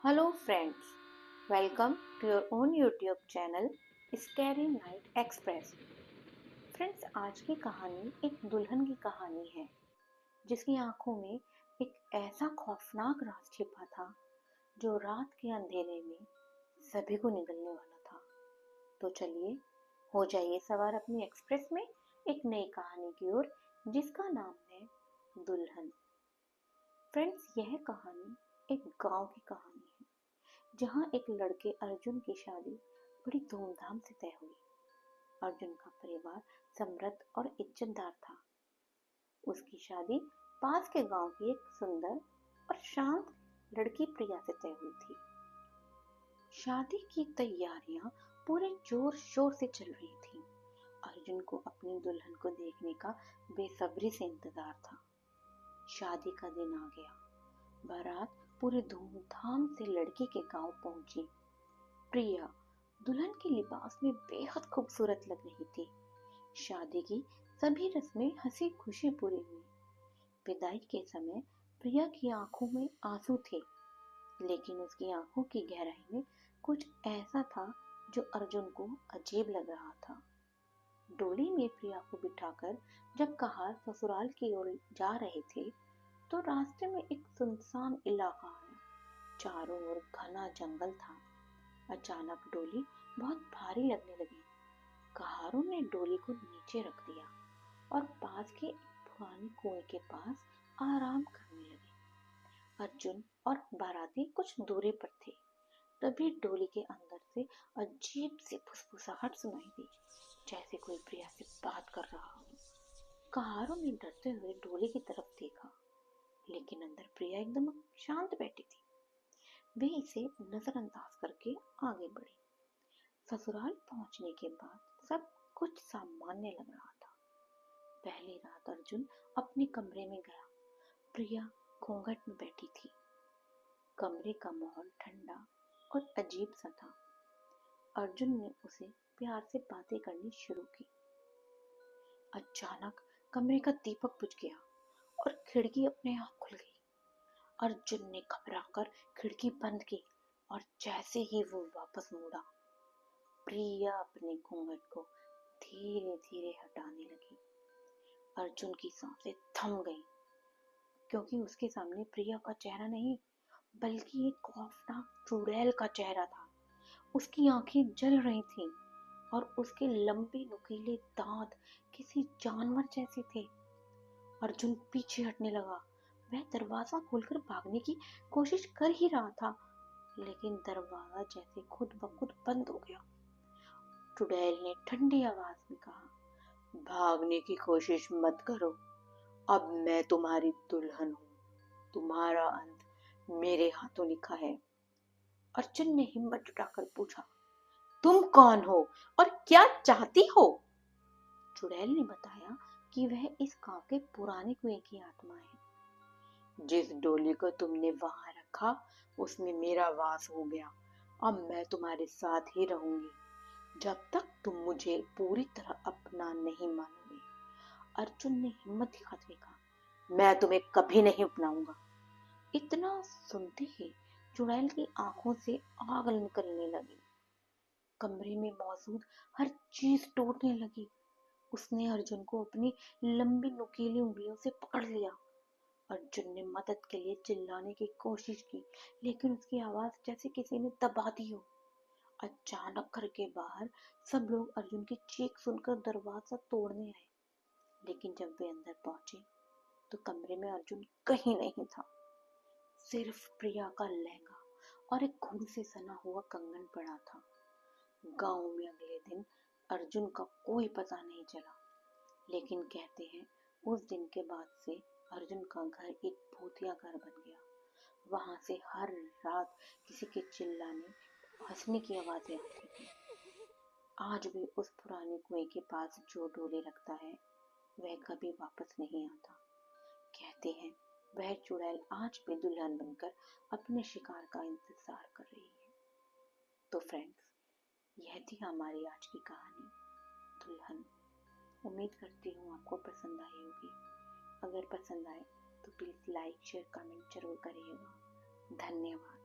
Hello friends, welcome to your own YouTube channel Scary Night Express। Friends, आज की कहानी एक दुल्हन की कहानी है जिसकी आंखों में एक ऐसा खौफनाक राज छिपा था जो रात के अंधेरे में सभी को निगलने वाला था। तो चलिए हो जाइए सवार अपनी एक्सप्रेस में एक नई कहानी की ओर जिसका नाम है दुल्हन। फ्रेंड्स, यह कहानी एक गांव की कहानी है जहाँ एक लड़के अर्जुन की शादी बड़ी धूमधाम से तय हुई। अर्जुन का परिवार समृद्ध और इज्जतदार था। उसकी शादी पास के गांव की एक सुंदर और शांत लड़की प्रिया से तय हुई थी। शादी की तैयारियां पूरे जोर शोर से चल रही थी। अर्जुन को अपनी दुल्हन को देखने का बेसब्री से इंतजार था। शादी का दिन आ गया। बारात पूरे धूमधाम से लड़की के गांव पहुंची। प्रिया दुल्हन के लिबास में बेहद खूबसूरत लग रही थी। शादी की सभी रस्में हंसी खुशी पूरी हुई। विदाई के समय प्रिया की आंखों में आंसू थे, लेकिन उसकी आंखों की गहराई में कुछ ऐसा था जो अर्जुन को अजीब लग रहा था। डोली में प्रिया को बिठाकर जब कहार ससुराल की ओर जा रहे थे तो रास्ते में एक सुनसान इलाका आया। चारों ओर घना जंगल था। अचानक डोली बहुत भारी लगने लगी। कहारों ने डोली को नीचे रख दिया और पास के एक पुराने कुएं के पास आराम करने लगे। अर्जुन और बाराती कुछ दूरी पर थे। तभी डोली के अंदर से अजीब सी फुसफुसाहट सुनाई दी, जैसे कोई प्रिया से बात कर रहा हो। कहारों ने डरते हुए डोली की तरफ देखा, लेकिन अंदर प्रिया एकदम शांत बैठी थी। वे इसे नजरअंदाज करके आगे बढ़े। ससुराल पहुंचने के बाद सब कुछ सामान्य लग रहा था। पहली रात अर्जुन अपने कमरे में गया। प्रिया घूंघट में बैठी थी। कमरे का माहौल ठंडा और अजीब सा था। अर्जुन ने उसे प्यार से बातें करनी शुरू की। अचानक कमरे का दीपक बुझ गया और खिड़की अपने आप खुल गई। अर्जुन ने घबराकर खिड़की बंद की और जैसे ही वो वापस मुड़ा, प्रिया अपने घूंघट को धीरे धीरे हटाने लगी। अर्जुन की सांसें थम गईं, क्योंकि उसके सामने प्रिया का चेहरा नहीं बल्कि एक खौफनाक चुड़ैल का चेहरा था। उसकी आंखें जल रही थीं और उसके लंबे नुकीले दांत किसी जानवर जैसे थे। अर्जुन पीछे हटने लगा। वह दरवाजा खोलकर भागने की कोशिश कर ही रहा था, लेकिन दरवाजा जैसे खुद ब खुद बंद हो गया। चुड़ैल ने ठंडी आवाज में कहा, भागने की कोशिश मत करो, अब मैं तुम्हारी दुल्हन हूँ। तुम्हारा अंत मेरे हाथों लिखा है। अर्जुन ने हिम्मत जुटाकर पूछा, तुम कौन हो और क्या चाहती हो? चुड़ैल ने बताया कि वह इस गांव के पुराने कुएं की आत्मा है। जिस डोली को तुमने वहां रखा उसमें मेरा वास हो गया। अब मैं तुम्हारे साथ ही रहूंगी जब तक तुम मुझे पूरी तरह अपना नहीं मानोगे। अर्जुन ने हिम्मत दिखाते हुए कहा, मैं तुम्हें कभी नहीं अपनाऊंगा। इतना सुनते ही चुड़ैल की आंखों से आग निकलने लगी। कमरे में मौजूद हर चीज टूटने लगी। उसने अर्जुन को अपनी लंबी नुकीली उंगलियों से पकड़ लिया। अर्जुन ने मदद के लिए चिल्लाने की कोशिश की, लेकिन उसकी आवाज जैसे किसी ने दबा दी हो। अचानक घर के बाहर सब लोग अर्जुन की चीख सुनकर दरवाजा तोड़ने आए, लेकिन जब वे अंदर पहुंचे तो कमरे में अर्जुन कहीं नहीं था। सिर्फ प्रिया का लहंगा और एक खून से सना हुआ कंगन पड़ा था। गांव में अगले दिन अर्जुन का कोई पता नहीं चला, लेकिन कहते हैं उस दिन के बाद से अर्जुन का घर एक भूतिया घर बन गया। वहां से हर रात किसी के चिल्लाने, हंसने की आवाजें आती थी। आज भी उस पुराने कुएं के पास जो डोली रखता है वह कभी वापस नहीं आता। कहते हैं वह चुड़ैल आज भी दुल्हन बनकर अपने शिकार का इंतजार कर रही है। तो फ्रेंड्स, यह थी हमारी आज की कहानी दुल्हन। उम्मीद करती हूँ आपको पसंद आई होगी। अगर पसंद आए तो प्लीज लाइक शेयर कमेंट जरूर करिएगा। धन्यवाद।